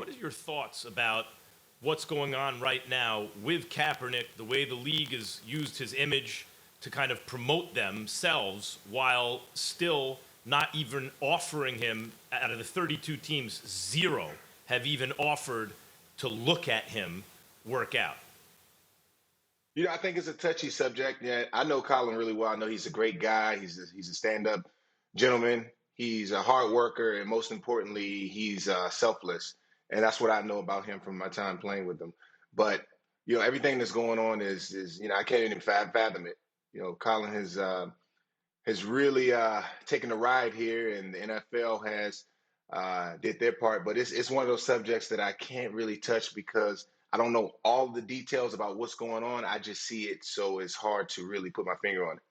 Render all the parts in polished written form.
what are your thoughts about what's going on right now with Kaepernick, the way the league has used his image to kind of promote themselves while still not even offering him, out of the 32 teams, 0 have even offered to look at him work out? I think it's a touchy subject. Yeah, I know Colin really well. I know he's a great guy. He's a stand-up gentleman. He's a hard worker, and most importantly, he's selfless. And that's what I know about him from my time playing with him. But everything that's going on is I can't even fathom it. Colin has really taken a ride here, and the NFL has did their part. But it's one of those subjects that I can't really touch because I don't know all the details about what's going on. I just see it, so it's hard to really put my finger on it.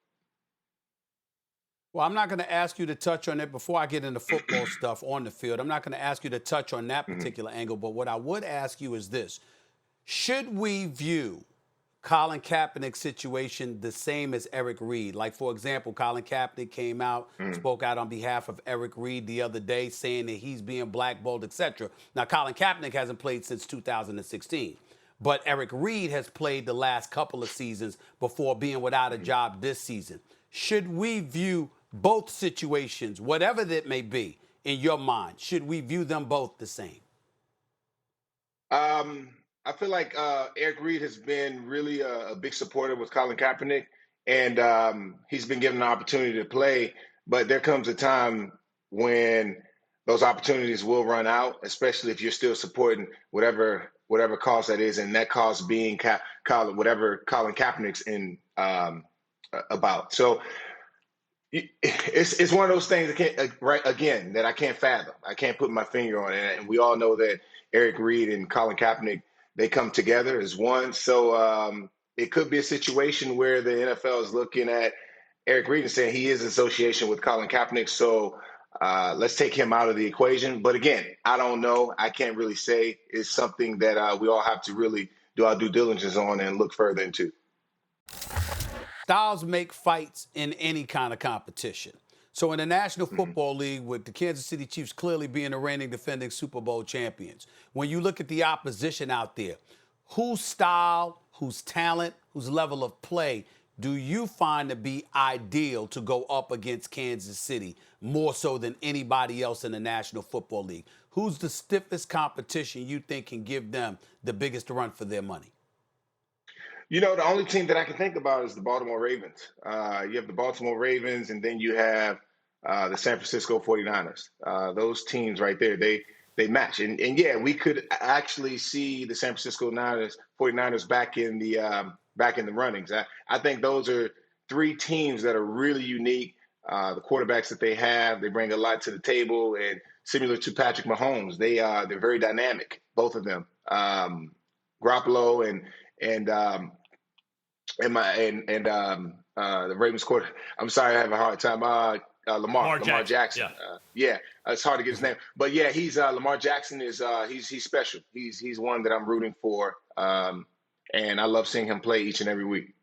Well, I'm not going to ask you to touch on it before I get into football stuff on the field. I'm not going to ask you to touch on that particular angle. But what I would ask you is this. Should we view Colin Kaepernick's situation the same as Eric Reid? Like, for example, Colin Kaepernick came out, spoke out on behalf of Eric Reid the other day saying that he's being blackballed, etc. Now, Colin Kaepernick hasn't played since 2016. But Eric Reid has played the last couple of seasons before being without a job this season. Should we view both situations, whatever that may be, in your mind, should we view them both the same? I feel like Eric Reid has been really a big supporter with Colin Kaepernick, and he's been given the opportunity to play. But there comes a time when those opportunities will run out, especially if you're still supporting whatever cause that is, and that cause being whatever Colin Kaepernick's in about. So it's one of those things that I can't fathom. I can't put my finger on it. And we all know that Eric Reid and Colin Kaepernick, they come together as one. So it could be a situation where the NFL is looking at Eric Reid and saying he is in association with Colin Kaepernick. So let's take him out of the equation. But again, I don't know. I can't really say. It's something that we all have to really do our due diligence on and look further into. Styles make fights in any kind of competition. So in the National Football League, with the Kansas City Chiefs clearly being the reigning defending Super Bowl champions, when you look at the opposition out there, whose style, whose talent, whose level of play do you find to be ideal to go up against Kansas City more so than anybody else in the National Football League? Who's the stiffest competition you think can give them the biggest run for their money? The only team that I can think about is the Baltimore Ravens. You have the Baltimore Ravens, and then you have the San Francisco 49ers. Those teams right there, they match. And yeah, we could actually see the San Francisco 49ers back in the runnings. I think those are three teams that are really unique. The quarterbacks that they have, they bring a lot to the table, and similar to Patrick Mahomes, they're very dynamic, both of them. Garoppolo and the Ravens quarter. I'm sorry, I have a hard time. Lamar Jackson. Yeah. It's hard to get his name, but yeah, he's Lamar Jackson is he's special. He's one that I'm rooting for, and I love seeing him play each and every week.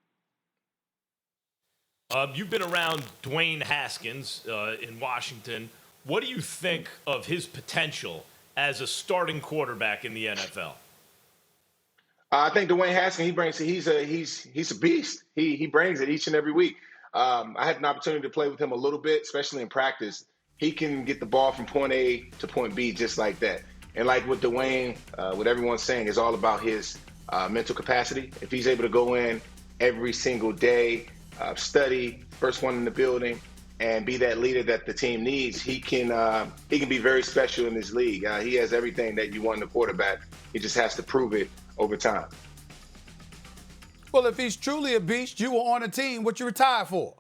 You've been around Dwayne Haskins in Washington. What do you think of his potential as a starting quarterback in the NFL? I think Dwayne Haskins, he's a beast. He brings it each and every week. I had an opportunity to play with him a little bit, especially in practice. He can get the ball from point A to point B just like that. And like with Dwayne, what everyone's saying is all about his mental capacity. If he's able to go in every single day, study, first one in the building, and be that leader that the team needs, he can be very special in this league. He has everything that you want in a quarterback. He just has to prove it over time. Well, if he's truly a beast, you were on a team. What you retired for?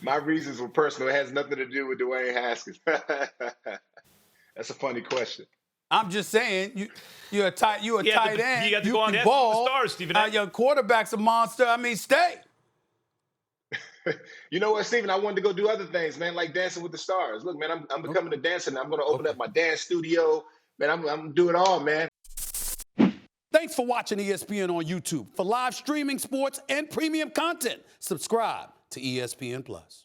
My reasons were personal. It has nothing to do with Dwayne Haskins. That's a funny question. I'm just saying, you're a tight end. You got to go on the stars, Stephen. Your quarterback's a monster. I mean, stay. You know what, Stephen? I wanted to go do other things, man, like Dancing with the Stars. Look, man, I'm becoming a dancer now. I'm going to open up my dance studio. Man, I'm doing it all, man. Thanks for watching ESPN on YouTube. For live streaming, sports, and premium content, subscribe to ESPN+.